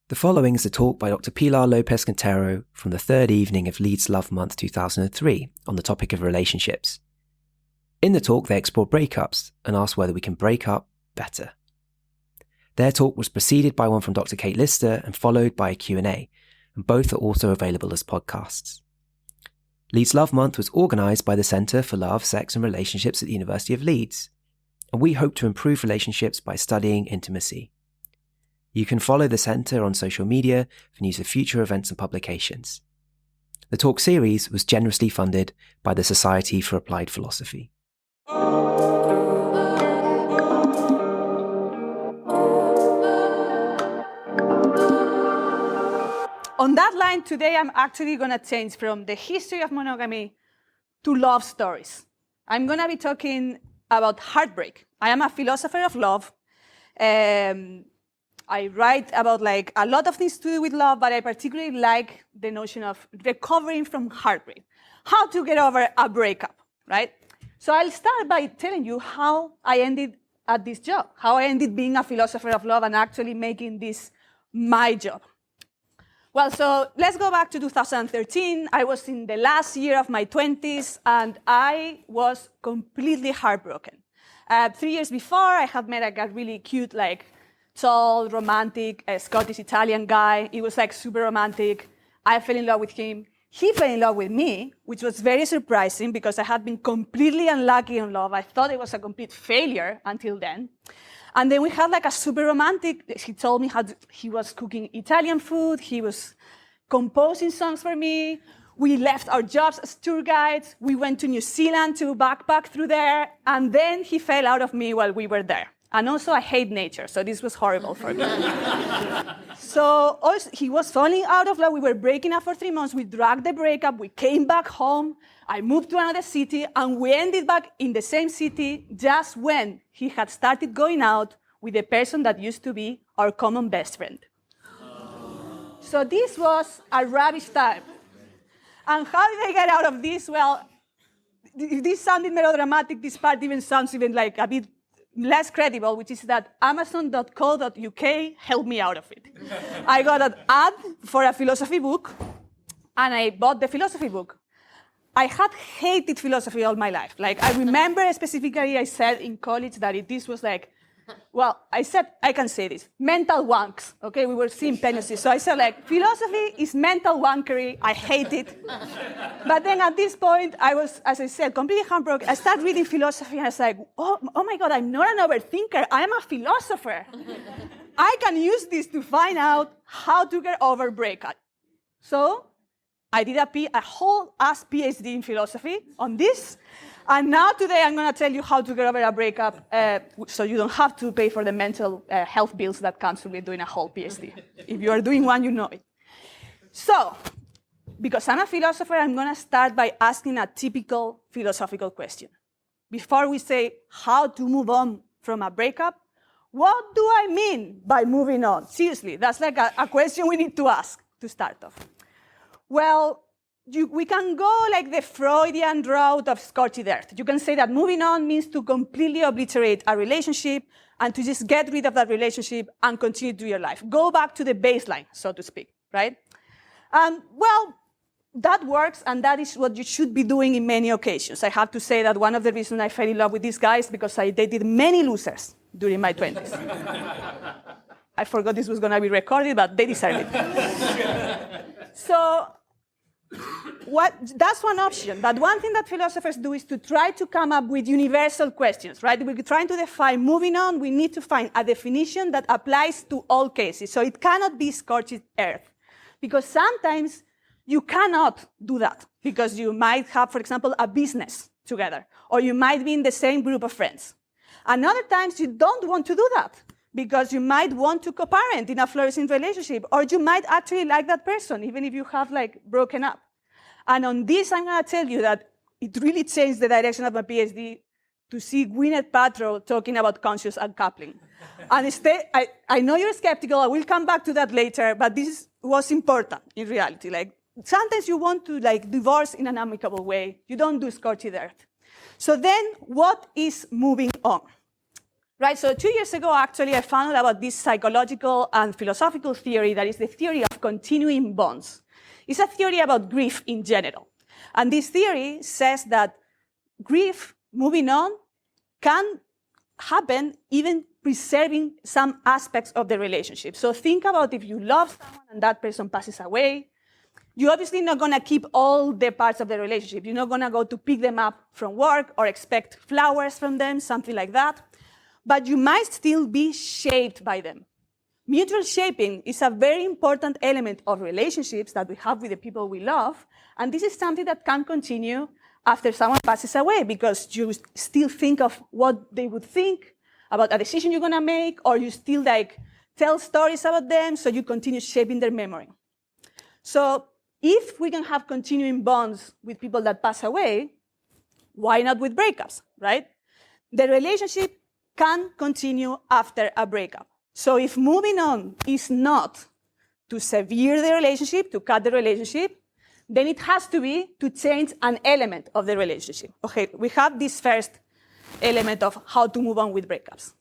The following is a talk by Dr. Pilar Lopez Cantero from the third evening of Leeds Love Month 2003 on the topic of relationships. In the talk, they explore breakups and ask whether we can break up better. Their talk was preceded by one from Dr. Kate Lister and followed by a Q&A, and both are also available as podcasts. Leeds Love Month was organised by the Centre for Love, Sex and Relationships at the University of Leeds, and we hope to improve relationships by studying intimacy. You can follow the Centre on social media for news of future events and publications. The talk series was generously funded by the Society for Applied Philosophy. On that line, today I'm actually going to change from the history of monogamy to love stories. I'm going to be talking about heartbreak. I am a philosopher of love. I write about a lot of things to do with love, but I particularly like the notion of recovering from heartbreak. How to get over a breakup, right? So I'll start by telling you how I ended at this job, how I ended being a philosopher of love and actually making this my job. Well, so let's go back to 2013. I was in the last year of my 20s, and I was completely heartbroken. 3 years before, I had met a really cute, tall, romantic, Scottish-Italian guy. He was super romantic. I fell in love with him. He fell in love with me, which was very surprising because I had been completely unlucky in love. I thought it was a complete failure until then. And then we had a super romantic. He told me how he was cooking Italian food. He was composing songs for me. We left our jobs as tour guides. We went to New Zealand to backpack through there. And then he fell out of me while we were there. And also, I hate nature, so this was horrible for me. So also, he was falling out of love. We were breaking up for 3 months. We dragged the breakup. We came back home. I moved to another city, and we ended back in the same city just when he had started going out with the person that used to be our common best friend. So this was a rubbish time. And how did I get out of this? Well, if this sounded melodramatic, this part even sounds even a bit less credible, which is that Amazon.co.uk helped me out of it. I got an ad for a philosophy book, and I bought the philosophy book. I had hated philosophy all my life. I remember specifically I said in college that this was I can say this, mental wanks, okay? We were simultaneously. So I said, philosophy is mental wankery. I hate it. But then at this point, I was, as I said, completely heartbroken. I started reading philosophy, and I was like, oh my God, I'm not an overthinker. I'm a philosopher. I can use this to find out how to get over breakup. So I did a whole-ass PhD in philosophy on this. And now today I'm going to tell you how to get over a breakup so you don't have to pay for the mental health bills that comes with doing a whole PhD. If you are doing one, you know it. So, because I'm a philosopher, I'm going to start by asking a typical philosophical question. Before we say how to move on from a breakup, what do I mean by moving on? Seriously, that's a question we need to ask to start off. Well, we can go the Freudian route of scorched earth. You can say that moving on means to completely obliterate a relationship and to just get rid of that relationship and continue to do your life. Go back to the baseline, so to speak, right? Well, that works, and that is what you should be doing in many occasions. I have to say that one of the reasons I fell in love with this guy is because I dated many losers during my 20s. I forgot this was going to be recorded, but they deserve it. So that's one option. But one thing that philosophers do is to try to come up with universal questions, right? We're trying to define moving on. We need to find a definition that applies to all cases. So it cannot be scorched earth. Because sometimes you cannot do that. Because you might have, for example, a business together. Or you might be in the same group of friends. And other times you don't want to do that. Because you might want to co-parent in a flourishing relationship, or you might actually like that person, even if you have broken up. And on this, I'm going to tell you that it really changed the direction of my PhD to see Gwyneth Paltrow talking about conscious uncoupling. And I know you're skeptical. I will come back to that later, but this was important in reality. Sometimes you want to divorce in an amicable way. You don't do scorched earth. So then, what is moving on? Right, so 2 years ago, actually, I found out about this psychological and philosophical theory that is the theory of continuing bonds. It's a theory about grief in general. And this theory says that grief, moving on, can happen even preserving some aspects of the relationship. So think about if you love someone and that person passes away, you're obviously not going to keep all the parts of the relationship. You're not going to go to pick them up from work or expect flowers from them, something like that. But you might still be shaped by them. Mutual shaping is a very important element of relationships that we have with the people we love, and this is something that can continue after someone passes away because you still think of what they would think about a decision you're going to make, or you still tell stories about them, so you continue shaping their memory. So if we can have continuing bonds with people that pass away, why not with breakups, right? The relationship can continue after a breakup. So if moving on is not to sever the relationship, to cut the relationship, then it has to be to change an element of the relationship. Okay, we have this first element of how to move on with breakups.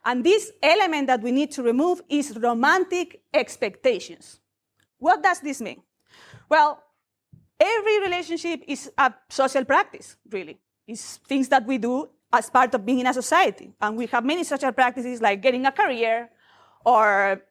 And this element that we need to remove is romantic expectations. What does this mean? Well, every relationship is a social practice, really. It's things that we do as part of being in a society. And we have many social practices like getting a career, or,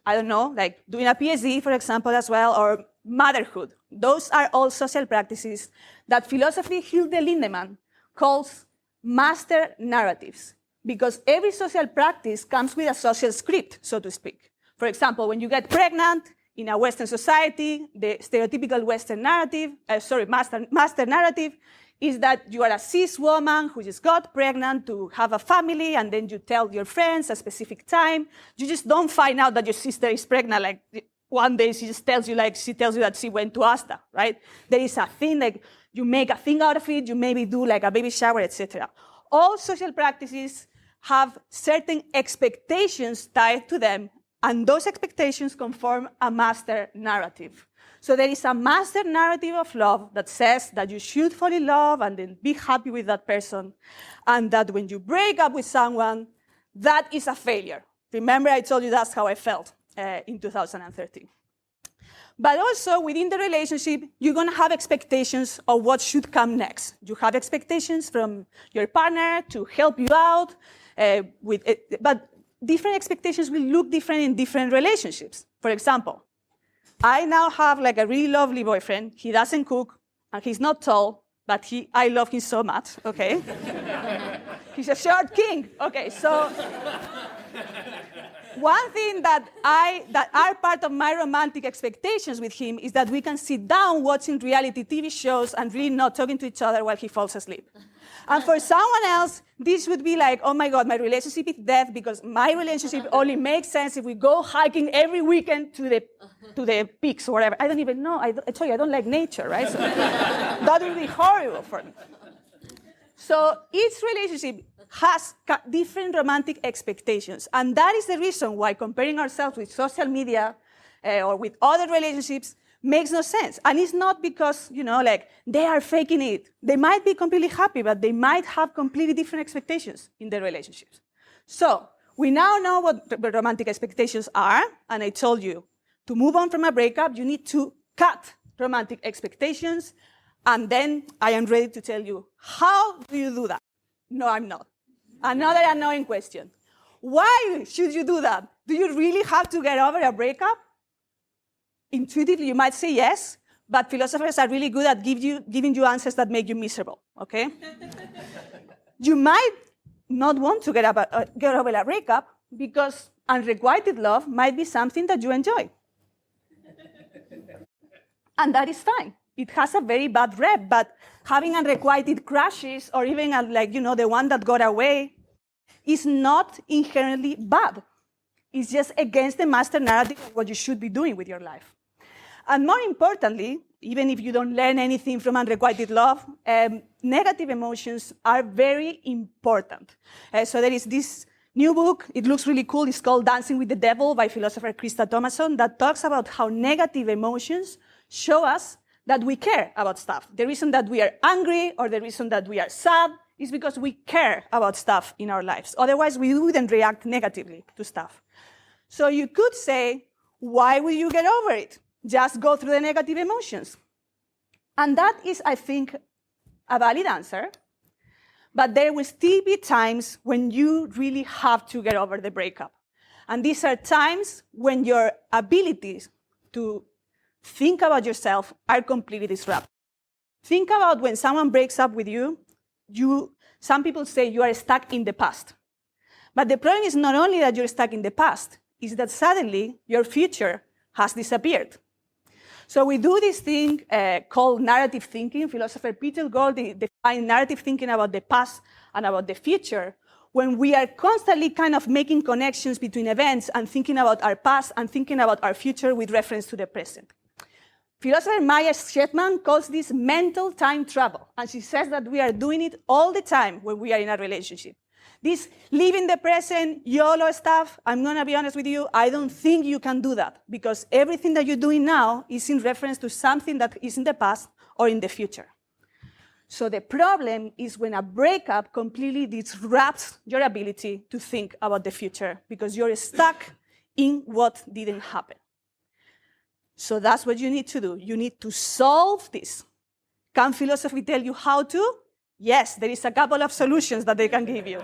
I don't know, like doing a PhD, for example, as well, or motherhood. Those are all social practices that philosophy Hilde Lindemann calls master narratives, because every social practice comes with a social script, so to speak. For example, when you get pregnant in a Western society, the stereotypical Western narrative, master narrative, is that you are a cis woman who just got pregnant to have a family, and then you tell your friends a specific time. You just don't find out that your sister is pregnant. Like one day she just tells you, she tells you that she went to Asta, right? There is a thing, like you make a thing out of it. You maybe do like a baby shower, etc. All social practices have certain expectations tied to them, and those expectations conform a master narrative. So there is a master narrative of love that says that you should fall in love and then be happy with that person, and that when you break up with someone, that is a failure. Remember, I told you that's how I felt in 2013. But also, within the relationship, you're going to have expectations of what should come next. You have expectations from your partner to help you out, but different expectations will look different in different relationships. For example, I now have like a really lovely boyfriend. He doesn't cook, and he's not tall, but I love him so much, okay? He's a short king. Okay, so one thing that are part of my romantic expectations with him is that we can sit down watching reality TV shows and really not talking to each other while he falls asleep. And for someone else, this would be like, oh my God, my relationship is dead because my relationship only makes sense if we go hiking every weekend to the peaks or whatever. I don't even know. I told you, I don't like nature, right? So that would be horrible for me. So each relationship has different romantic expectations. And that is the reason why comparing ourselves with social media or with other relationships makes no sense. And it's not because, they are faking it. They might be completely happy, but they might have completely different expectations in their relationships. So we now know what the romantic expectations are. And I told you, to move on from a breakup, you need to cut romantic expectations. And then I am ready to tell you, how do you do that? No, I'm not. Another annoying question. Why should you do that? Do you really have to get over a breakup? Intuitively, you might say yes, but philosophers are really good at giving you answers that make you miserable, okay? You might not want to get over a breakup because unrequited love might be something that you enjoy. And that is fine. It has a very bad rep, but having unrequited crushes or even the one that got away is not inherently bad. It's just against the master narrative of what you should be doing with your life. And more importantly, even if you don't learn anything from unrequited love, negative emotions are very important. So there is this new book, it looks really cool, it's called Dancing with the Devil by philosopher Krista Thomason, that talks about how negative emotions show us that we care about stuff. The reason that we are angry or the reason that we are sad is because we care about stuff in our lives. Otherwise, we wouldn't react negatively to stuff. So you could say, why will you get over it? Just go through the negative emotions. And that is, I think, a valid answer. But there will still be times when you really have to get over the breakup. And these are times when your abilities to think about yourself are completely disrupted. Think about when someone breaks up with you, some people say you are stuck in the past. But the problem is not only that you're stuck in the past, is that suddenly your future has disappeared. So we do this thing called narrative thinking. Philosopher Peter Gold defined narrative thinking about the past and about the future, when we are constantly kind of making connections between events and thinking about our past and thinking about our future with reference to the present. Philosopher Maya Shetman calls this mental time travel, and she says that we are doing it all the time when we are in a relationship. This live in the present, YOLO stuff, I'm going to be honest with you, I don't think you can do that, because everything that you're doing now is in reference to something that is in the past or in the future. So the problem is when a breakup completely disrupts your ability to think about the future, because you're stuck in what didn't happen. So that's what you need to do. You need to solve this. Can philosophy tell you how to? Yes, there is a couple of solutions that they can give you,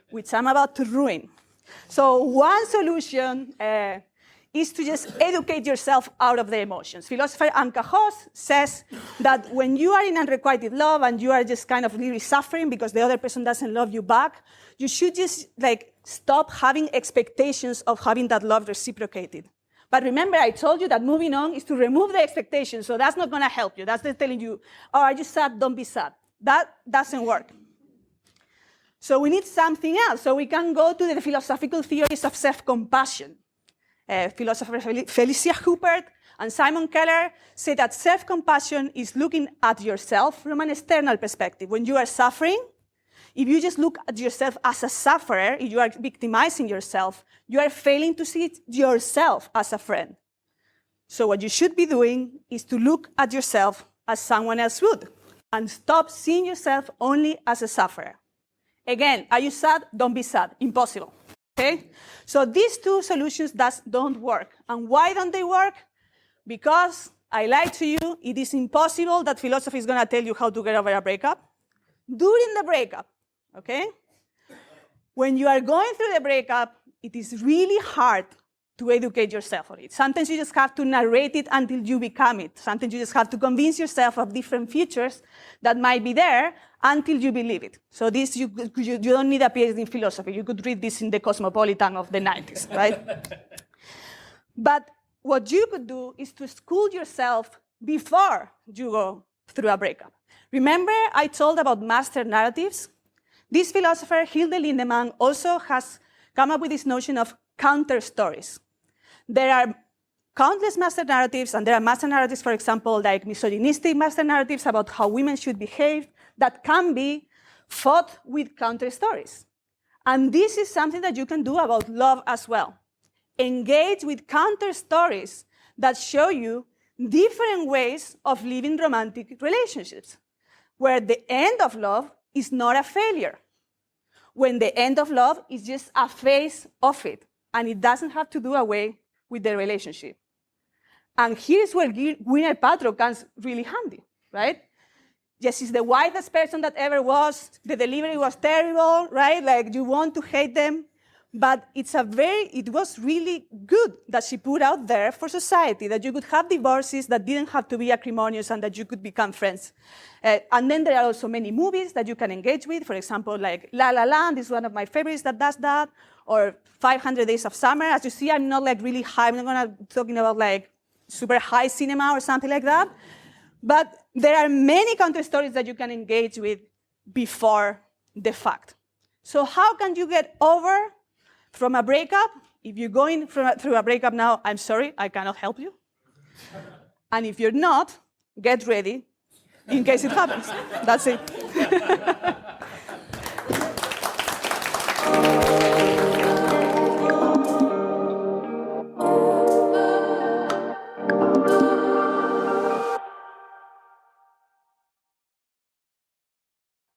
which I'm about to ruin. So one solution is to just educate yourself out of the emotions. Philosopher Anka Hoss says that when you are in unrequited love and you are just kind of really suffering because the other person doesn't love you back, you should just stop having expectations of having that love reciprocated. But remember, I told you that moving on is to remove the expectations, so that's not going to help you. That's just telling you, oh, are you sad? Don't be sad. That doesn't work. So we need something else. So we can go to the philosophical theories of self-compassion. Philosophers Felicia Huppert and Simon Keller say that self-compassion is looking at yourself from an external perspective. When you are suffering, if you just look at yourself as a sufferer, if you are victimizing yourself, you are failing to see yourself as a friend. So what you should be doing is to look at yourself as someone else would, and stop seeing yourself only as a sufferer. Again, are you sad? Don't be sad. Impossible. Okay? So these two solutions don't work. And why don't they work? Because, I lie to you, it is impossible that philosophy is going to tell you how to get over a breakup. During the breakup, okay? When you are going through the breakup, it is really hard to educate yourself on it. Sometimes you just have to narrate it until you become it. Sometimes you just have to convince yourself of different features that might be there until you believe it. So this, you don't need a PhD in philosophy. You could read this in the Cosmopolitan of the 90s, right? But what you could do is to school yourself before you go through a breakup. Remember I told about master narratives? This philosopher, Hilde Lindemann, also has come up with this notion of counter stories. There are countless master narratives, and there are master narratives, for example, like misogynistic master narratives about how women should behave, that can be fought with counter stories. And this is something that you can do about love as well. Engage with counter stories that show you different ways of living romantic relationships, where the end of love is not a failure, when the end of love is just a phase of it, and it doesn't have to do away with the relationship. And here's where Gwyneth Paltrow comes really handy, right? Yes, she's the whitest person that ever was. The delivery was terrible, right? Like, you want to hate them. But it was really good that she put out there for society, that you could have divorces that didn't have to be acrimonious and that you could become friends. And then there are also many movies that you can engage with. For example, like La La Land is one of my favorites that does that, or 500 Days of Summer. As you see, I'm not like really high. I'm not going to be talking about like super high cinema or something like that. But there are many counter stories that you can engage with before the fact. So how can you get over from a breakup? If you're going through a breakup now, I'm sorry, I cannot help you. And if you're not, get ready in case it happens. That's it.